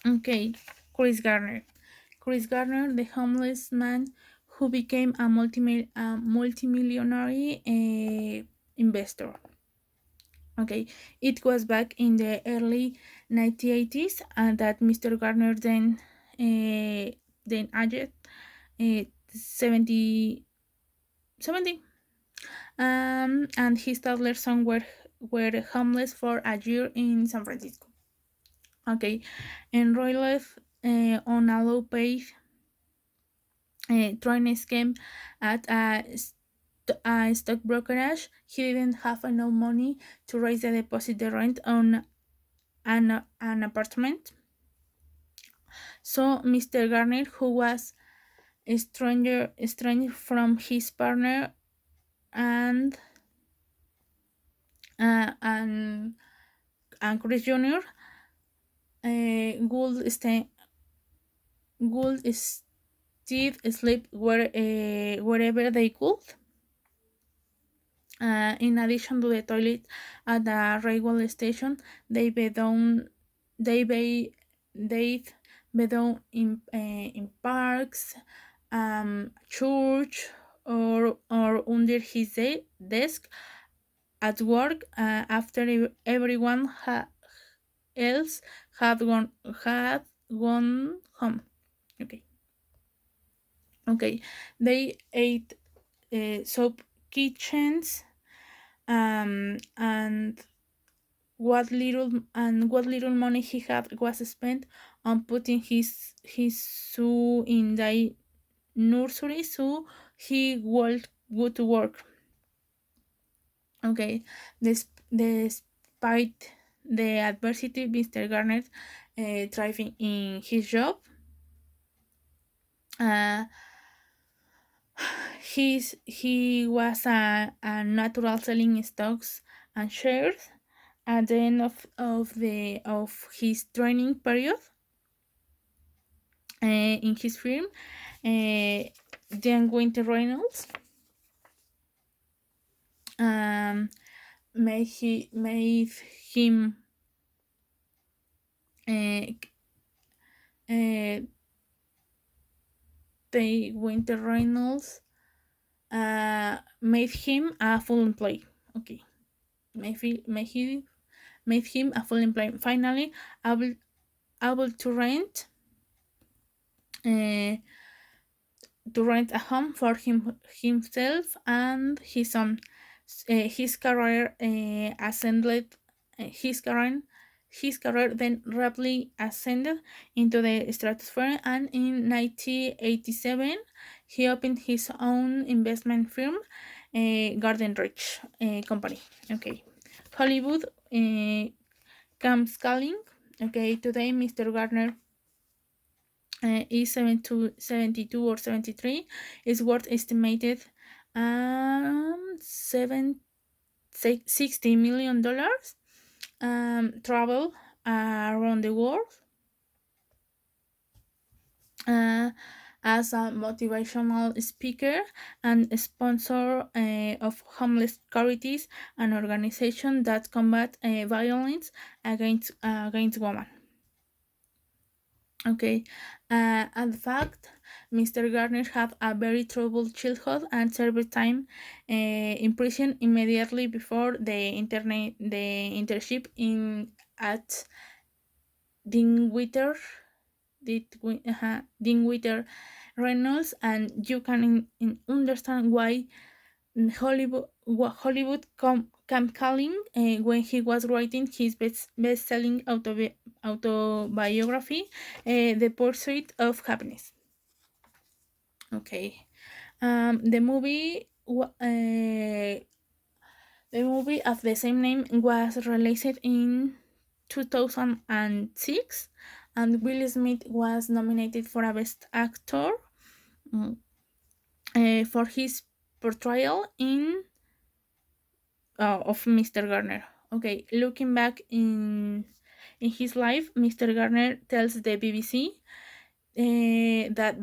Okay, Chris Gardner. Chris Gardner, the homeless man who became a multimillionaire investor. Okay, it was back in the early 1980s that Mr. Gardner then aged 70, 70, and his toddler son were homeless for a year in San Francisco. Okay, enrolled on a low-paid training scheme at a stock brokerage. He didn't have enough money to raise the deposit the rent on an apartment. So Mr. Garner, who was estranged from his partner and uh, and and Chris Jr. Would stay would instead sleep wherever they could. In addition to the toilet at the railway station, they they be, they be down in parks, church, or under his desk at work after everyone else had gone home. Okay, okay. They ate soap kitchens, and what little money he had was spent on putting his son in the nursery so he would go to work. Okay, despite the adversity, Mr. Garner thriving in his job. Uh, he was a natural selling stocks and shares at the end of his training period in his firm. Then Winter Reynolds um, made him uh, uh, the Winter Reynolds made him a full employee. Okay, made him a full employee. Finally, able uh, to rent a home for himself and his son. His career ascended. His career then rapidly ascended into the stratosphere, and in 1987 he opened his own investment firm, Gardner Company. Okay, Hollywood comes calling. Okay, today Mr. Gardner is 72 or 73, is worth estimated 60 million dollars. Travel around the world uh, as a motivational speaker and a sponsor of homeless charities and organizations that combat violence against women. Okay, and the fact, Mr. Gardner had a very troubled childhood and served time in prison immediately before the internship in at Dinwiddie Dinwiddie Reynolds, and you can understand why Hollywood came calling when he was writing his best-selling autobiography, The Pursuit of Happiness. Okay, the movie of the same name was released in 2006, and Will Smith was nominated for a Best Actor mm, for his portrayal of Mr. Garner. Okay, looking back in his life, Mr. Garner tells the BBC that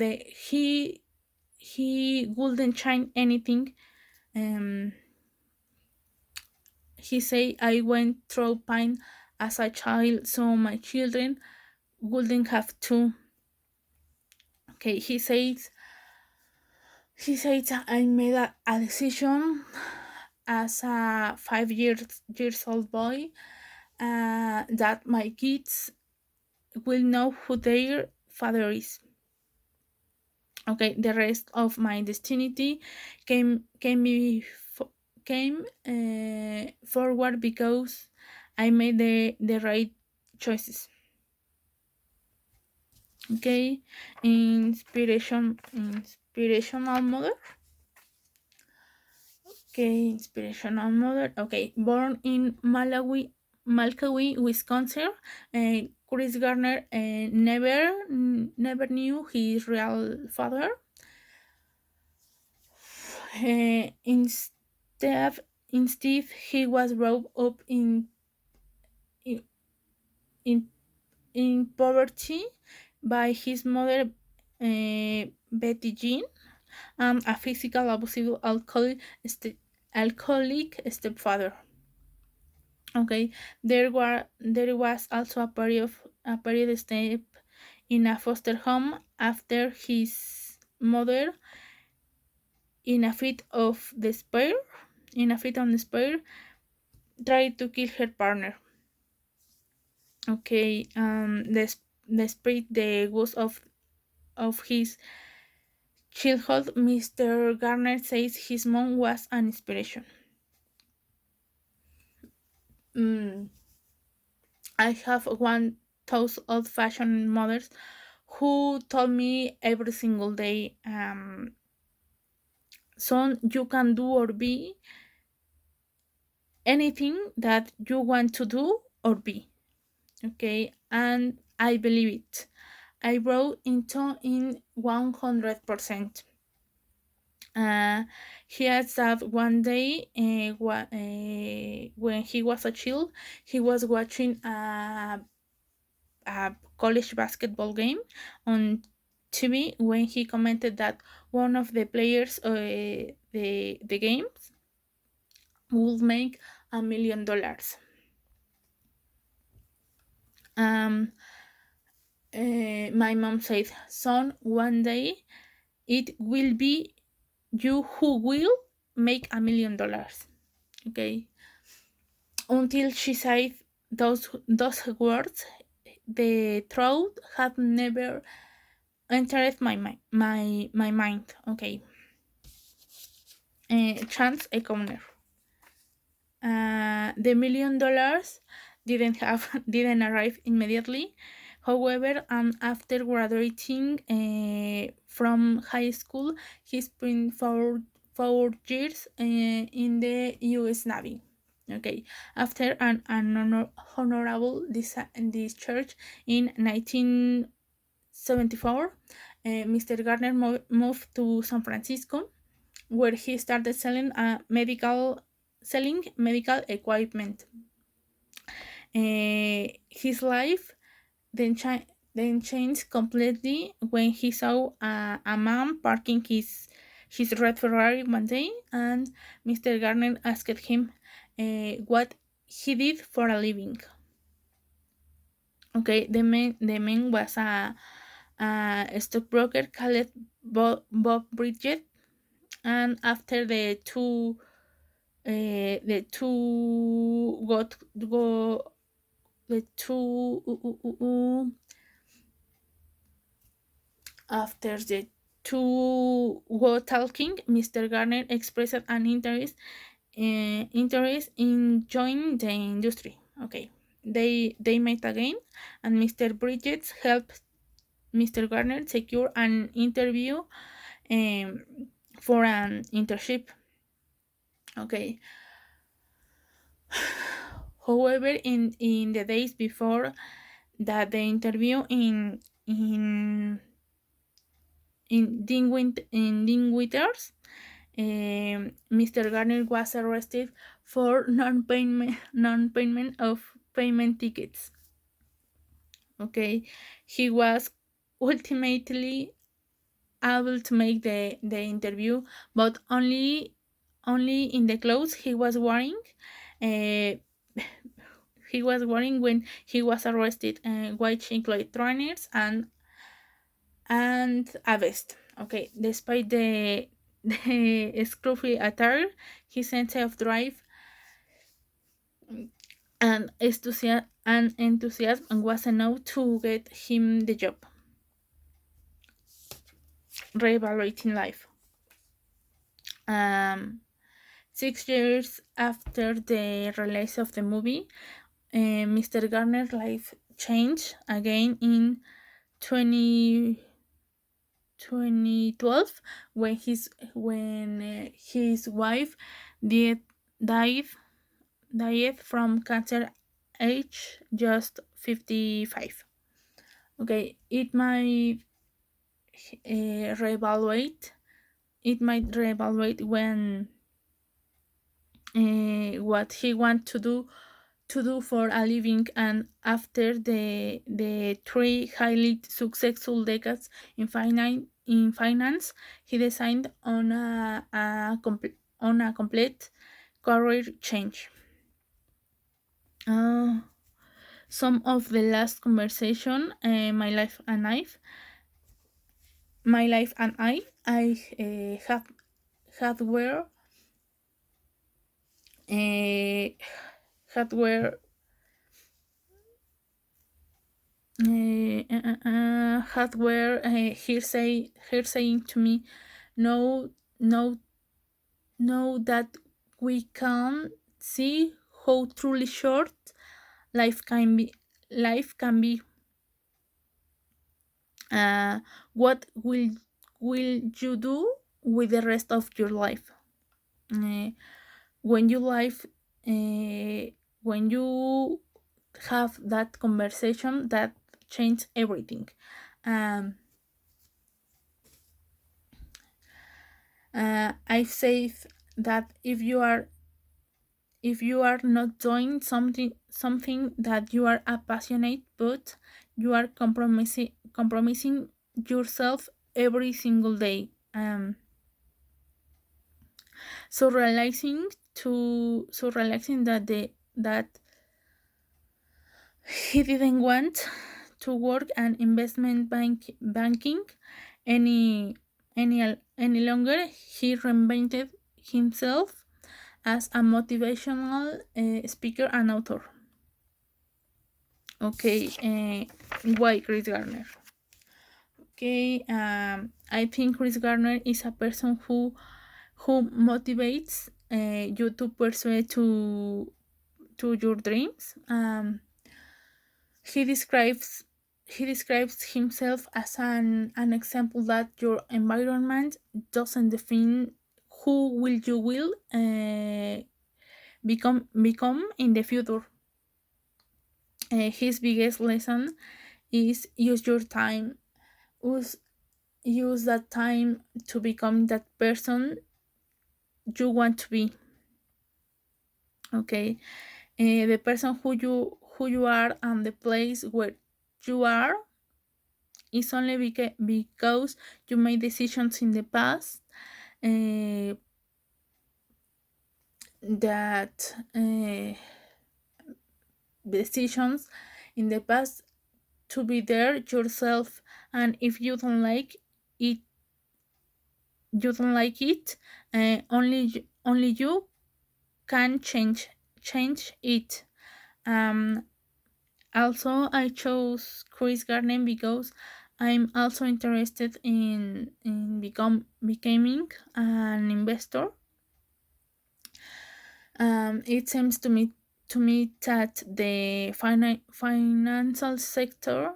he wouldn't change anything. Um, he say, "I went through pain as a child, so my children wouldn't have to. Okay, he says I made a decision as a 5 years old boy, that my kids will know who their father is. Okay, the rest of my destiny came forward because I made the right choices. Okay, inspirational mother. Okay, inspirational mother. Okay, born in Malawi, Wisconsin. Chris Gardner never knew his real father. Instead, instead, he was brought up in, in, in poverty by his mother, Betty Jean, and a physical abusive alcoholic stepfather. Okay, there was also a period step in a foster home after his mother, in a fit of despair, tried to kill her partner. Okay, despite the ghost of his childhood, Mr. Garner says his mom was an inspiration. Mm, I have one those old-fashioned mothers who told me every single day, son, you can do or be anything that you want to do or be. Okay, and I believe it. I wrote into in 100%. He adds that one day, when he was a child, he was watching a college basketball game on TV when he commented that one of the players, the games, would make $1 million. Um, my mom said, "Son, one day it will be you who will make $1 million." Okay. Until she said those words, the thought had never entered my mind. Okay. Chance Economy. The $1 million didn't arrive immediately. However, after graduating from high school, he spent 4 years in the U.S. Navy. Okay, after an honorable discharge in 1974, Mr. Gardner moved to San Francisco, where he started selling medical equipment. His life then changed completely when he saw a man parking his red Ferrari one day, and Mr. Gardner asked him what he did for a living. Okay, the man was a stockbroker called Bob Bridget, and after the two got go the two after the two were talking, Mr. Garner expressed an interest in joining the industry. Okay, they met again, and Mr. Bridges helped Mr. Garner secure an interview, um, for an internship. Okay. However, in the days before that, the interview in Dinwidders, Mr. Garner was arrested for non-payment of payment tickets. Okay, he was ultimately able to make the interview, but only in the clothes he was wearing. Uh, he was wearing when he was arrested, which included trainers and a vest. Okay, despite the scruffy attire, his sense of drive and enthusiasm was enough to get him the job. Reevaluating life. Um, 6 years after the release of the movie, Mr. Gardner's life changed again in 20, 2012 when his wife died died died from cancer, age just 55. Okay, reevaluate it might reevaluate when what he want to do for a living, and after the three highly successful decades in finance, he decided on a complete career change. uh, some of the last conversation, my life and I had were uh, had were had were here saying to me, no, no, no, that we can see how truly short life can be. Life can be. What will you do with the rest of your life? Uh, when you life when you have that conversation that change everything. um I've said that if you are not doing something that you are passionate, but you are compromising yourself every single day. So realizing that he didn't want to work an investment banking any any longer. He reinvented himself as a motivational speaker and author. Okay, why Chris Gardner? Okay, I think Chris Gardner is a person who motivates you to pursue to your dreams. He describes he describes himself as an example that your environment doesn't define who will become in the future. His biggest lesson is use your time. use Use that time to become that person you want to be. Okay, the person who you are and the place where you are is only because you made decisions in the past uh, that decisions in the past to be there yourself. And if it you don't like it, only you can change it. um Also, I chose Chris Gardner because I'm also interested in becoming an investor. It seems to me that the financial sector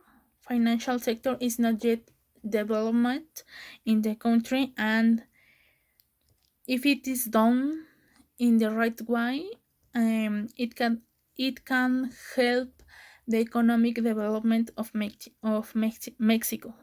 is not yet development in the country, and if it is done in the right way, it can help the economic development of Mexico.